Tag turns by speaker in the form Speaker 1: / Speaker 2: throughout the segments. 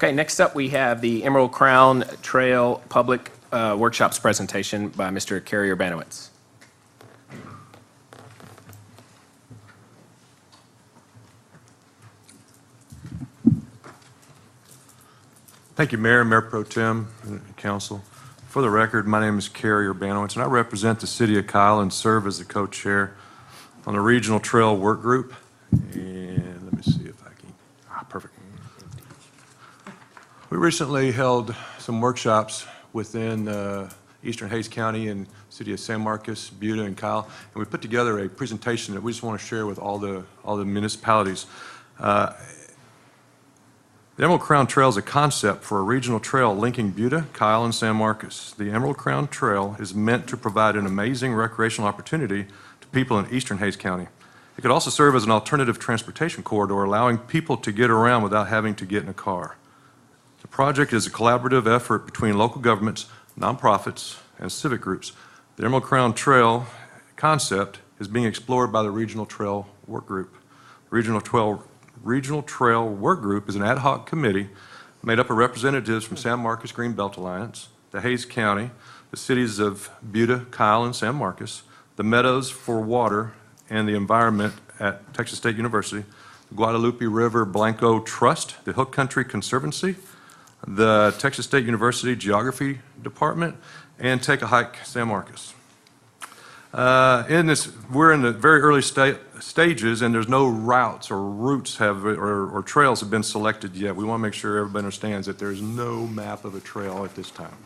Speaker 1: Okay, next up we have the Emerald Crown Trail Public Workshops presentation by Mr. Kerry Urbanowitz.
Speaker 2: Thank you, Mayor, Mayor Pro Tem, and Council. For the record, my name is Kerry Urbanowitz, and I represent the City of Kyle and serve as the co-chair on the Regional Trail Work Group. And let me see if I can. Perfect. We recently held some workshops within Eastern Hays County and City of San Marcos, Buda, and Kyle, and we put together a presentation that we just want to share with all the municipalities. The Emerald Crown Trail is a concept for a regional trail linking Buda, Kyle, and San Marcos. The Emerald Crown Trail is meant to provide an amazing recreational opportunity to people in Eastern Hays County. It could also serve as an alternative transportation corridor, allowing people to get around without having to get in a car. The project is a collaborative effort between local governments, nonprofits, and civic groups. The Emerald Crown Trail concept is being explored by the Regional Trail Work Group. Regional Trail Work Group is an ad hoc committee made up of representatives from San Marcos Greenbelt Alliance, the Hays County, the cities of Buda, Kyle, and San Marcos, the Meadows for Water and the Environment at Texas State University, the Guadalupe River Blanco Trust, the Hook Country Conservancy, the Texas State University Geography Department, and Take a Hike San Marcos. We're in the very early stages, and there's no routes or routes or trails have been selected yet. We want to make sure everybody understands that there's no map of a trail at this time.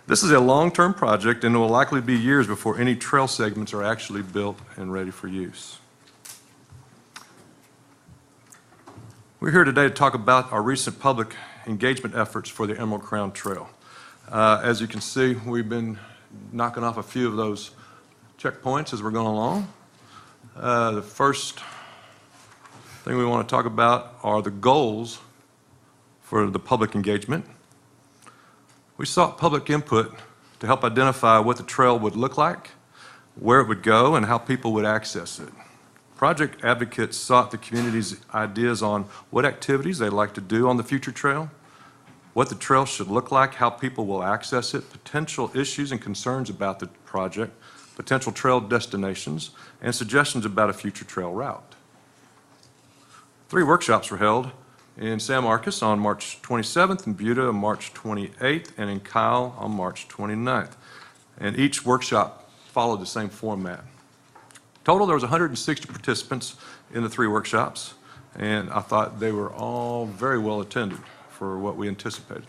Speaker 2: This is a long-term project, and it will likely be years before any trail segments are actually built and ready for use. We're here today to talk about our recent public engagement efforts for the Emerald Crown Trail. As you can see, we've been knocking off a few of those checkpoints as we're going along. The first thing we want to talk about are the goals for the public engagement. We sought public input to help identify what the trail would look like, where it would go, and how people would access it. Project advocates sought the community's ideas on what activities they'd like to do on the future trail, what the trail should look like, how people will access it, potential issues and concerns about the project, potential trail destinations, and suggestions about a future trail route. 3 workshops were held in San Marcos on March 27th, in Buda on March 28th, and in Kyle on March 29th. And each workshop followed the same format. Total, there was 160 participants in the 3 workshops, and I thought they were all very well attended for what we anticipated.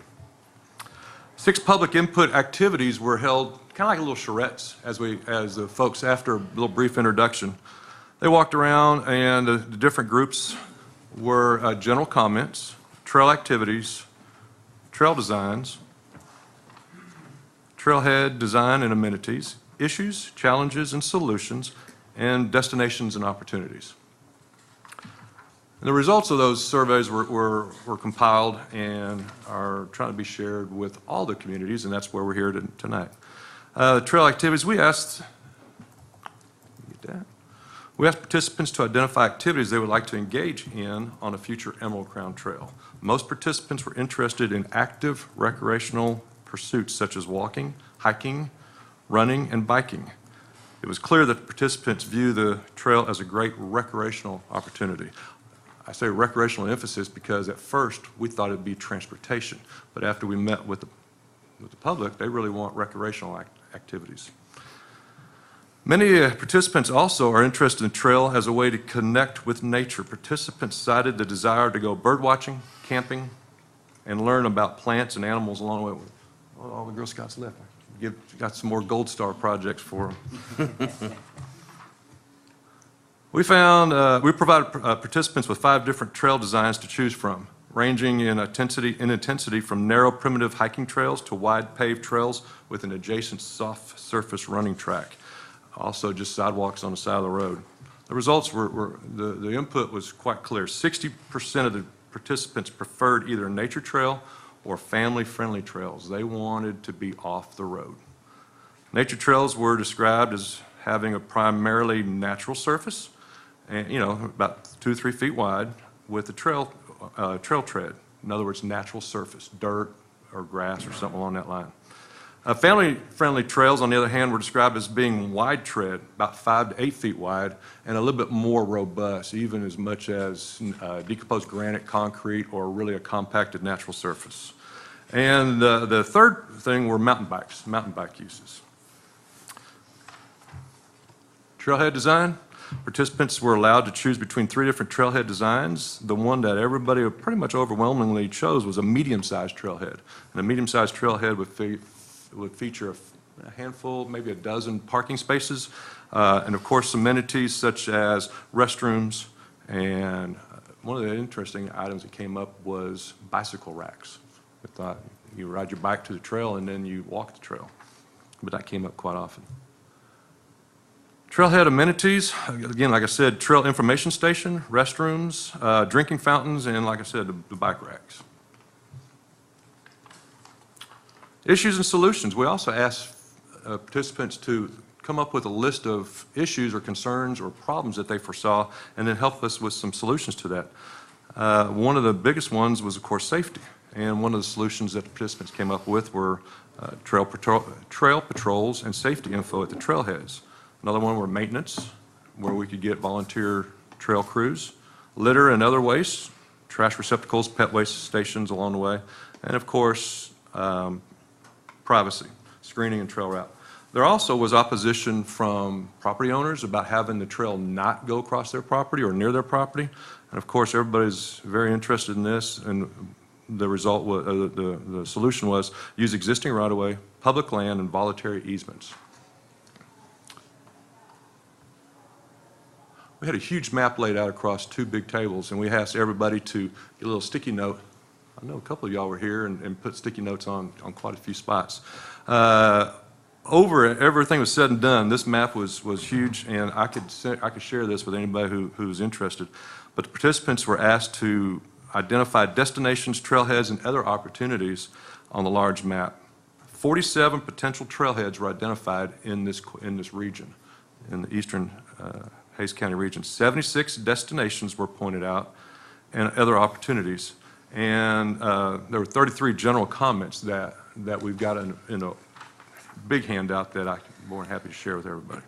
Speaker 2: 6 public input activities were held kind of like little charrettes as the folks, after a little brief introduction, they walked around, and the different groups were general comments, trail activities, trail designs, trailhead design and amenities, issues, challenges and solutions, and destinations and opportunities. And the results of those surveys were compiled and are trying to be shared with all the communities, and that's where we're here tonight. The trail activities, we asked participants to identify activities they would like to engage in on a future Emerald Crown Trail. Most participants were interested in active recreational pursuits such as walking, hiking, running, and biking. It was clear that participants view the trail as a great recreational opportunity. I say recreational emphasis because at first we thought it'd be transportation, but after we met with the public, they really want recreational activities. Many participants also are interested in trail as a way to connect with nature. Participants cited the desire to go bird watching, camping, and learn about plants and animals along the way. All the Girl Scouts left. Got some more Gold Star projects for them. We provided participants with 5 different trail designs to choose from, ranging in intensity from narrow primitive hiking trails to wide paved trails with an adjacent soft surface running track. Also just sidewalks on the side of the road. The results the input was quite clear. 60% of the participants preferred either a nature trail or family-friendly trails. They wanted to be off the road. Nature trails were described as having a primarily natural surface, and about 2 to 3 feet wide, with a trail tread. In other words, natural surface, dirt or grass or something along that line. Family-friendly trails, on the other hand, were described as being wide tread, about 5 to 8 feet wide, and a little bit more robust, even as much as decomposed granite, concrete, or really a compacted natural surface. And the third thing were mountain bike uses. Trailhead design. Participants were allowed to choose between 3 different trailhead designs. The one that everybody pretty much overwhelmingly chose was a medium-sized trailhead. And a medium-sized trailhead would feature a handful, maybe a dozen parking spaces, and of course amenities such as restrooms, and one of the interesting items that came up was bicycle racks. I thought you ride your bike to the trail and then you walk the trail, but that came up quite often. Trailhead amenities, again, like I said, trail information station, restrooms, drinking fountains, and like I said, the bike racks. Issues and solutions. We also asked participants to come up with a list of issues or concerns or problems that they foresaw and then help us with some solutions to that. One of the biggest ones was, of course, safety. And one of the solutions that the participants came up with were trail patrols and safety info at the trailheads. Another one were maintenance, where we could get volunteer trail crews, litter and other waste, trash receptacles, pet waste stations along the way, and of course, privacy, screening and trail route. There also was opposition from property owners about having the trail not go across their property or near their property. And of course, everybody's very interested in this, and the result was, the solution was use existing right-of-way, public land, and voluntary easements. We had a huge map laid out across 2 big tables, and we asked everybody to get a little sticky note. I know a couple of y'all were here and put sticky notes on quite a few spots. Over everything was said and done, this map was huge, and I could share this with anybody who's interested. But the participants were asked to identify destinations, trailheads, and other opportunities on the large map. 47 potential trailheads were identified in this region, in the eastern Hays County region. 76 destinations were pointed out and other opportunities. And there were 33 general comments that we've got in a big handout that I'm more than happy to share with everybody.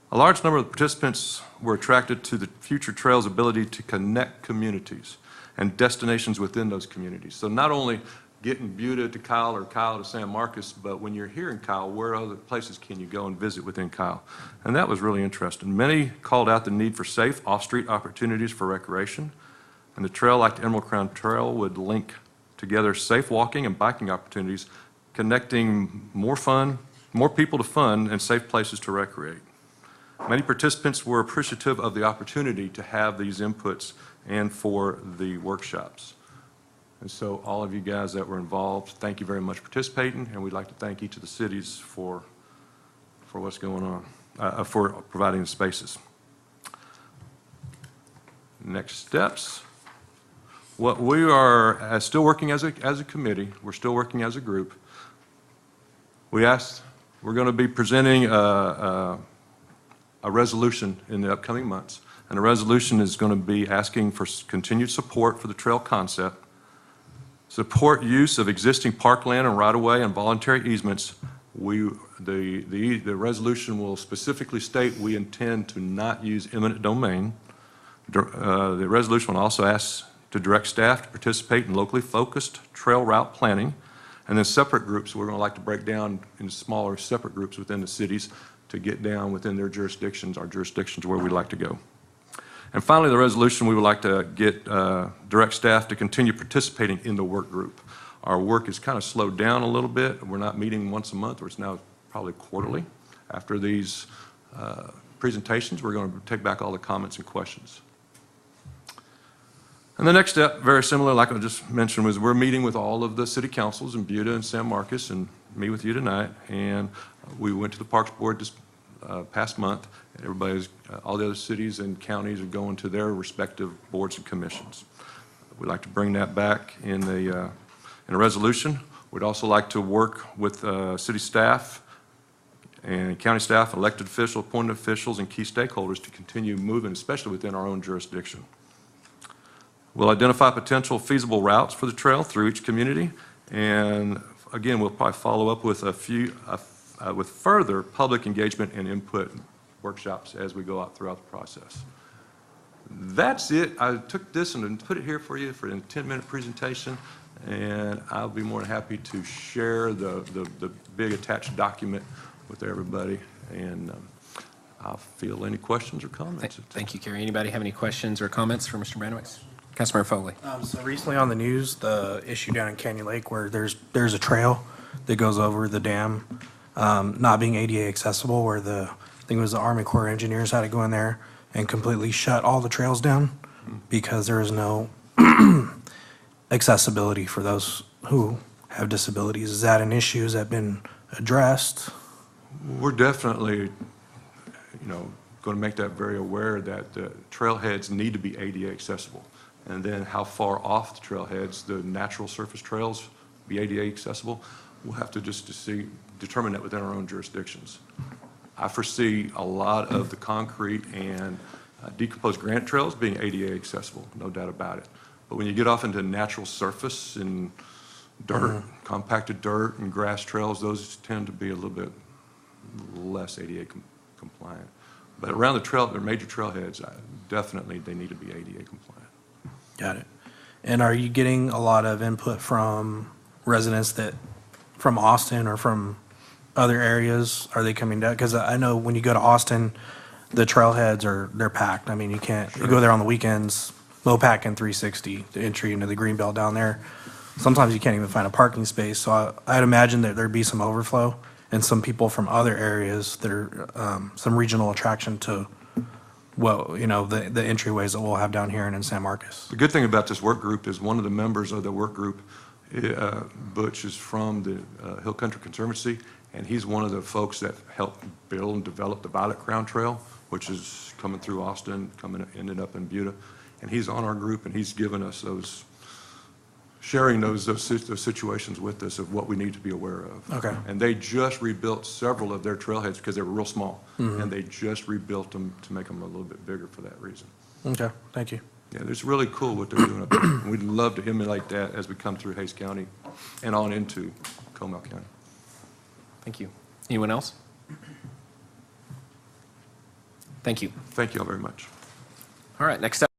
Speaker 2: A large number of the participants were attracted to the future trail's ability to connect communities and destinations within those communities. So not only getting Buda to Kyle or Kyle to San Marcos, but when you're here in Kyle, where other places can you go and visit within Kyle? And that was really interesting. Many called out the need for safe off-street opportunities for recreation, and the trail, like the Emerald Crown Trail, would link together safe walking and biking opportunities, connecting more people to fun and safe places to recreate. Many participants were appreciative of the opportunity to have these inputs and for the workshops. And so all of you guys that were involved, thank you very much for participating, and we'd like to thank each of the cities for what's going on, for providing the spaces. Next steps. What we are still working as a committee, we're still working as a group. We're going to be presenting a resolution in the upcoming months, and the resolution is going to be asking for continued support for the trail concept, support use of existing parkland and right-of-way and voluntary easements. The resolution will specifically state we intend to not use eminent domain. The resolution will also ask to direct staff to participate in locally focused trail route planning, and then separate groups. We're going to like to break down into smaller separate groups within the cities to get down within their jurisdictions, our jurisdictions where we'd like to go. And finally, the resolution, we would like to get direct staff to continue participating in the work group. Our work is kind of slowed down a little bit. We're not meeting once a month, or it's now probably quarterly. After these presentations, we're going to take back all the comments and questions. And the next step, very similar, like I just mentioned, was we're meeting with all of the city councils in Buda and San Marcos, and meet with you tonight. And we went to the Parks Board this past month. All the other cities and counties are going to their respective boards and commissions. We'd like to bring that back in a resolution. We'd also like to work with city staff and county staff, elected officials, appointed officials, and key stakeholders to continue moving, especially within our own jurisdiction. We'll identify potential feasible routes for the trail through each community, and again, we'll probably follow up with with further public engagement and input workshops as we go out throughout the process. That's it. I took this and put it here for you for a 10-minute presentation, and I'll be more than happy to share the big attached document with everybody, and I'll field any questions or comments.
Speaker 1: Thank you, Kerry. Anybody have any questions or comments for Mr. Branowitz? Councilmember Fogley.
Speaker 3: So recently on the news, the issue down in Canyon Lake where there's a trail that goes over the dam, not being ADA accessible, where I think it was the Army Corps of Engineers had to go in there and completely shut all the trails down because there is no accessibility for those who have disabilities. Is that an issue? Has that been addressed?
Speaker 2: We're definitely, going to make that very aware that the trailheads need to be ADA accessible. And then how far off the trailheads, the natural surface trails, be ADA accessible, we'll have to just determine that within our own jurisdictions. I foresee a lot of the concrete and decomposed granite trails being ADA accessible, no doubt about it. But when you get off into natural surface and dirt, compacted dirt and grass trails, those tend to be a little bit less ADA compliant. But around the major trailheads, definitely they need to be ADA compliant.
Speaker 3: Got it. And are you getting a lot of input from residents from Austin or from other areas? Are they coming down? Because I know when you go to Austin, the trailheads they're packed. I mean, you go there on the weekends, low pack and 360, the entry into the Greenbelt down there. Sometimes you can't even find a parking space. So I'd imagine that there'd be some overflow and some people from other areas that are some regional attraction to the entryways that we'll have down here and in San Marcos.
Speaker 2: The good thing about this work group is one of the members of the work group, Butch, is from the Hill Country Conservancy, and he's one of the folks that helped build and develop the Violet Crown Trail, which is coming through Austin, ended up in Buda. And he's on our group, and he's given us sharing those situations with us of what we need to be aware of.
Speaker 3: Okay.
Speaker 2: And they just rebuilt several of their trailheads because they were real small, and they just rebuilt them to make them a little bit bigger for that reason.
Speaker 3: Okay, thank you.
Speaker 2: Yeah, it's really cool what they're doing up there. And we'd love to emulate that as we come through Hays County and on into Comal County.
Speaker 1: Thank you. Anyone else? Thank you.
Speaker 2: Thank you all very much.
Speaker 1: All right, next up.